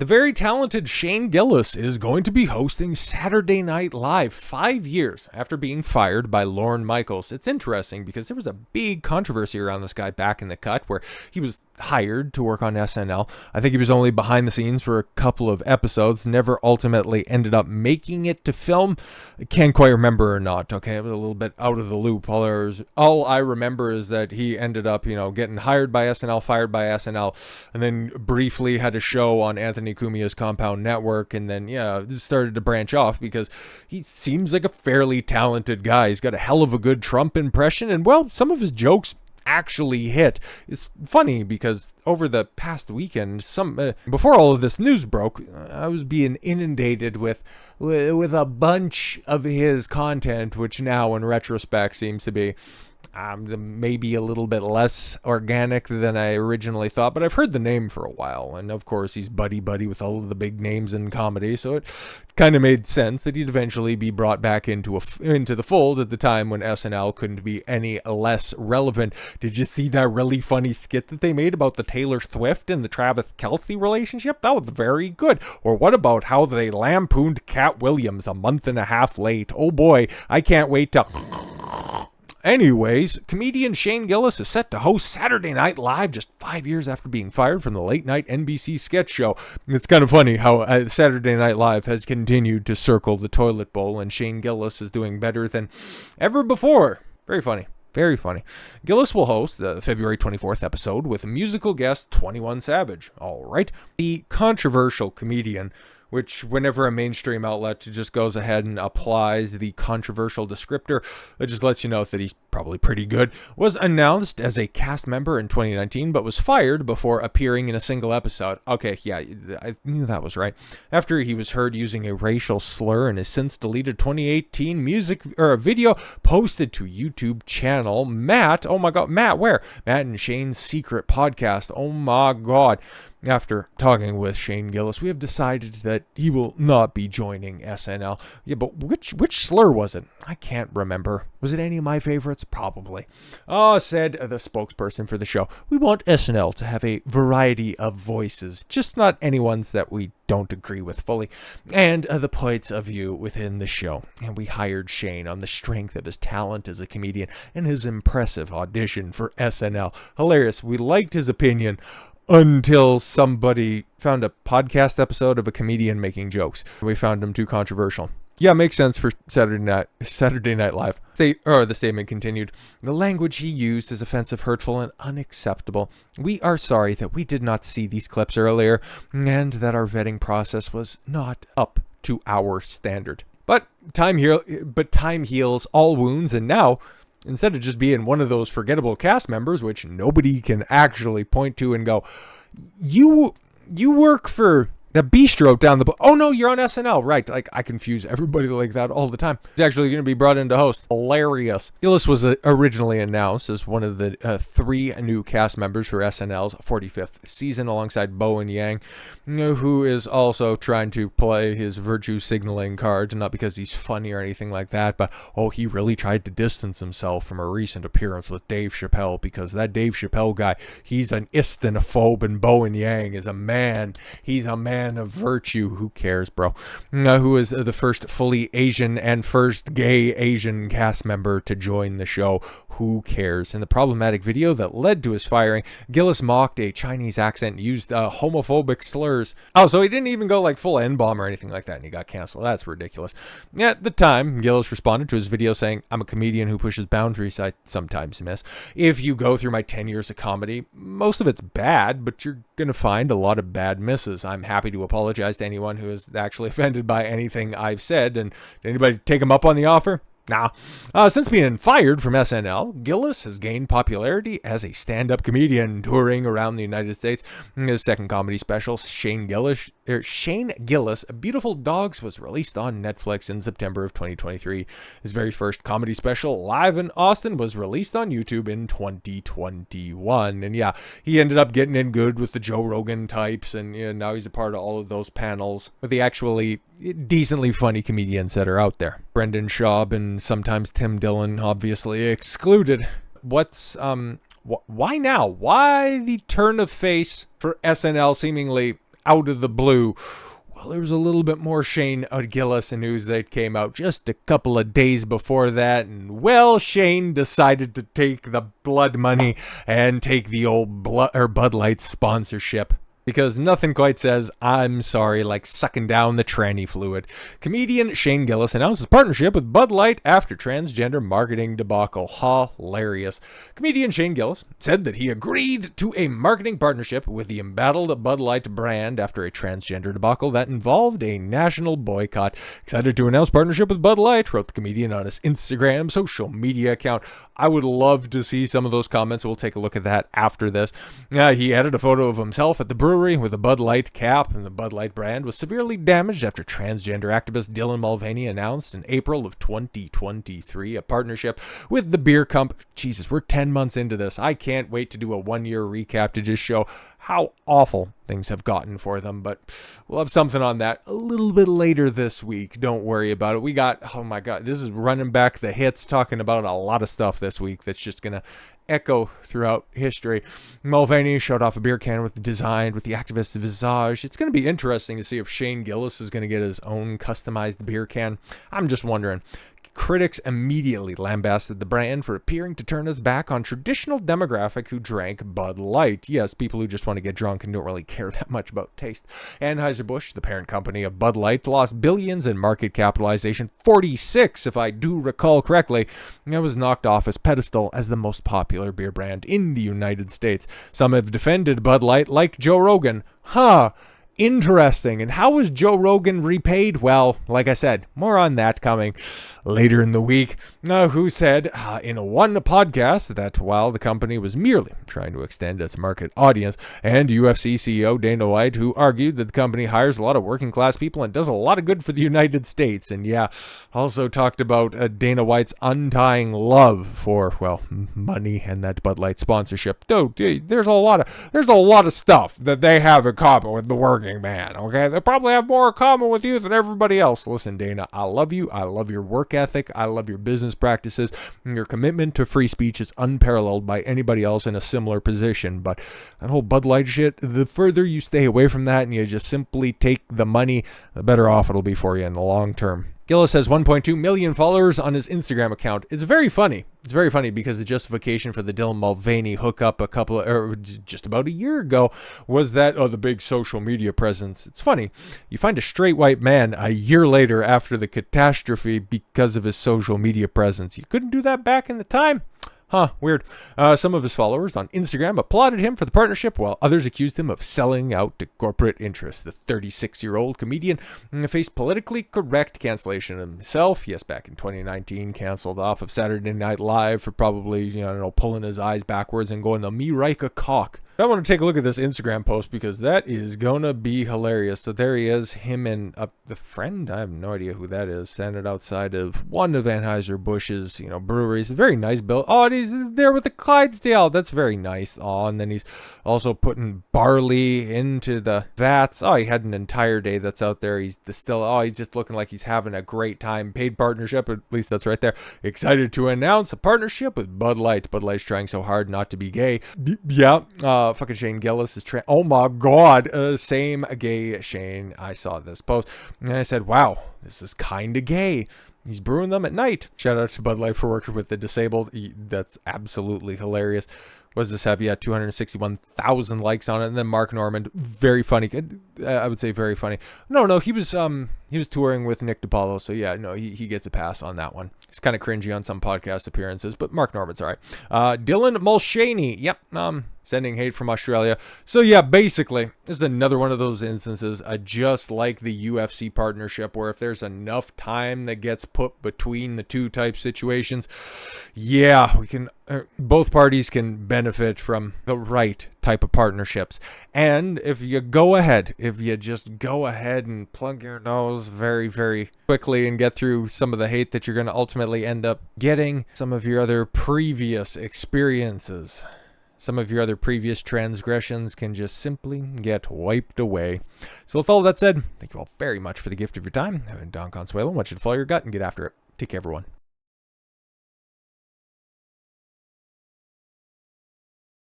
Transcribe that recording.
The very talented Shane Gillis is going to be hosting Saturday Night Live 5 years after being fired by Lorne Michaels. It's interesting because there was a big controversy around this guy back in the cut where he was hired to work on SNL. I think he was only behind the scenes for a couple of episodes, never ultimately ended up making it to film. I can't quite remember or not, okay? I was a little bit out of the loop. All I remember is that he ended up, getting hired by SNL, fired by SNL, and then briefly had a show on Anthony Cumia's Compound Network, and then this started to branch off because he seems like a fairly talented guy. He's got a hell of a good Trump impression, and some of his jokes actually hit. It's funny because over the past weekend, before all of this news broke, I was being inundated with a bunch of his content, which now in retrospect seems to be maybe a little bit less organic than I originally thought, but I've heard the name for a while, and of course he's buddy with all of the big names in comedy, so it kind of made sense that he'd eventually be brought back into the fold at the time when SNL couldn't be any less relevant. Did you see that really funny skit that they made about the Taylor Swift and the Travis Kelce relationship? That was very good. Or what about how they lampooned Cat Williams a month and a half late? Oh boy, I can't wait to... Anyways, comedian Shane Gillis is set to host Saturday Night Live just 5 years after being fired from the late-night NBC sketch show. It's kind of funny how Saturday Night Live has continued to circle the toilet bowl, and Shane Gillis is doing better than ever before. Very funny. Very funny. Gillis will host the February 24th episode with musical guest 21 Savage. All right. The controversial comedian, which whenever a mainstream outlet just goes ahead and applies the controversial descriptor, it just lets you know that he's probably pretty good, was announced as a cast member in 2019, but was fired before appearing in a single episode. Okay, yeah, I knew that was right. After he was heard using a racial slur in his since deleted 2018 video posted to YouTube channel Matt. Oh my God, Matt, where? Matt and Shane's Secret Podcast. Oh my God. After talking with Shane Gillis, we have decided that he will not be joining SNL. Yeah, but which slur was it? I can't remember. Was it any of my favorites? Probably. Said the spokesperson for the show, we want SNL to have a variety of voices, just not any ones that we don't agree with fully, and the points of view within the show. And we hired Shane on the strength of his talent as a comedian and his impressive audition for SNL. Hilarious. We liked his opinion until somebody found a podcast episode of a comedian making jokes. We found him too controversial. Yeah, makes sense for Saturday Night Live. The statement continued, the language he used is offensive, hurtful, and unacceptable. We are sorry that we did not see these clips earlier and that our vetting process was not up to our standard. But time heals all wounds, and now, instead of just being one of those forgettable cast members, which nobody can actually point to and go, you work for the bistro down the... Oh, no, you're on SNL. Right. Like, I confuse everybody like that all the time. He's actually going to be brought in to host. Hilarious. Gillis was originally announced as one of the 3 new cast members for SNL's 45th season alongside Bowen Yang, who is also trying to play his virtue signaling card, not because he's funny or anything like that, but, he really tried to distance himself from a recent appearance with Dave Chappelle, because that Dave Chappelle guy, he's an istinophobe, and Bowen Yang is a man. He's a man of virtue. Who cares, bro? Who is the first fully Asian and first gay Asian cast member to join the show. Who cares? In the problematic video that led to his firing, Gillis mocked a Chinese accent and used homophobic slurs. Oh, so he didn't even go like full N-bomb or anything like that, and he got canceled. That's ridiculous. At the time, Gillis responded to his video saying, I'm a comedian who pushes boundaries I sometimes miss. If you go through my 10 years of comedy, most of it's bad, but you're going to find a lot of bad misses. I'm happy to apologize to anyone who is actually offended by anything I've said. And did anybody take him up on the offer? Nah. Since being fired from SNL, Gillis has gained popularity as a stand-up comedian touring around the United States. His second comedy special, Shane Gillis, Beautiful Dogs, was released on Netflix in September of 2023. His very first comedy special, Live in Austin, was released on YouTube in 2021. And yeah, he ended up getting in good with the Joe Rogan types, and now he's a part of all of those panels with the actually decently funny comedians that are out there. Brendan Schaub and sometimes Tim Dillon, obviously excluded. Why now? Why the turn of face for SNL seemingly out of the blue. Well, there was a little bit more Shane Gillis news that came out just a couple of days before that. And, well, Shane decided to take the blood money and take the old Bud Light sponsorship. Because nothing quite says, I'm sorry, like sucking down the tranny fluid. Comedian Shane Gillis announces partnership with Bud Light after transgender marketing debacle. Hilarious. Comedian Shane Gillis said that he agreed to a marketing partnership with the embattled Bud Light brand after a transgender debacle that involved a national boycott. Excited to announce partnership with Bud Light, wrote the comedian on his Instagram social media account. I would love to see some of those comments. We'll take a look at that after this. He added a photo of himself at the brewery with a Bud Light cap, and the Bud Light brand was severely damaged after transgender activist Dylan Mulvaney announced in April of 2023 a partnership with the beer company. Jesus, we're 10 months into this. I can't wait to do a 1-year recap to just show how awful things have gotten for them, but we'll have something on that a little bit later this week. Don't worry about it. We got, oh my God, this is running back the hits, talking about a lot of stuff this week that's just going to echo throughout history. Mulvaney showed off a beer can designed with the activist's visage. It's going to be interesting to see if Shane Gillis is going to get his own customized beer can. I'm just wondering. Critics immediately lambasted the brand for appearing to turn its back on traditional demographic who drank Bud Light. Yes, people who just want to get drunk and don't really care that much about taste. Anheuser-Busch, the parent company of Bud Light, lost billions in market capitalization, 46 if I do recall correctly, and it was knocked off its pedestal as the most popular beer brand in the United States. Some have defended Bud Light like Joe Rogan. Interesting. And how was Joe Rogan repaid? Well, like I said, more on that coming later in the week. Who said in one podcast that while the company was merely trying to extend its market audience, and UFC CEO Dana White, who argued that the company hires a lot of working class people and does a lot of good for the United States. And yeah, also talked about Dana White's undying love for, well, money and that Bud Light sponsorship. Dude, there's a lot of stuff that they have in common with the working man, okay? They probably have more in common with you than everybody else. Listen, Dana, I love you. I love your work ethic. I love your business practices. Your commitment to free speech is unparalleled by anybody else in a similar position. But that whole Bud Light shit, the further you stay away from that and you just simply take the money, the better off it'll be for you in the long term. Gillis has 1.2 million followers on his Instagram account. It's very funny. It's very funny because the justification for the Dylan Mulvaney hookup just about a year ago was that, the big social media presence. It's funny. You find a straight white man a year later after the catastrophe because of his social media presence. You couldn't do that back in the time. Weird. Some of his followers on Instagram applauded him for the partnership, while others accused him of selling out to corporate interests. The 36-year-old comedian faced politically correct cancellation himself. Yes, back in 2019, canceled off of Saturday Night Live for probably, pulling his eyes backwards and going, me like a cock. I want to take a look at this Instagram post because that is going to be hilarious. So there he is, him and the friend, I have no idea who that is, standing outside of one of Anheuser-Busch's, breweries. Very nice build. And he's there with the Clydesdale. That's very nice. And then he's also putting barley into the vats. He had an entire day that's out there. He's just looking like he's having a great time. Paid partnership, at least that's right there. Excited to announce a partnership with Bud Light. Bud Light's trying so hard not to be gay. Fucking Shane Gillis is oh my God, same gay Shane. I saw this post and I said, wow, this is kind of gay. He's brewing them at night. Shout out to Bud Light for working with the disabled. That's absolutely hilarious. What does this have? Yeah, 261,000 likes on it. And then Mark Norman, very funny. I would say very funny. No, he was touring with Nick DiPaolo, so yeah, no, he gets a pass on that one. He's kind of cringy on some podcast appearances, but Mark Norman's all right. Dylan Mulvaney, yep, sending hate from Australia. So yeah, basically, this is another one of those instances, just like the UFC partnership, where if there's enough time that gets put between the two type situations, yeah, we can. Both parties can benefit from the right type of partnerships. And if you just go ahead and plug your nose very, very quickly and get through some of the hate that you're going to ultimately end up getting, some of your other previous experiences, some of your other previous transgressions can just simply get wiped away. So with all that said, thank you all very much for the gift of your time. I'm Don Consuelo. I want you to follow your gut and get after it. Take care, everyone.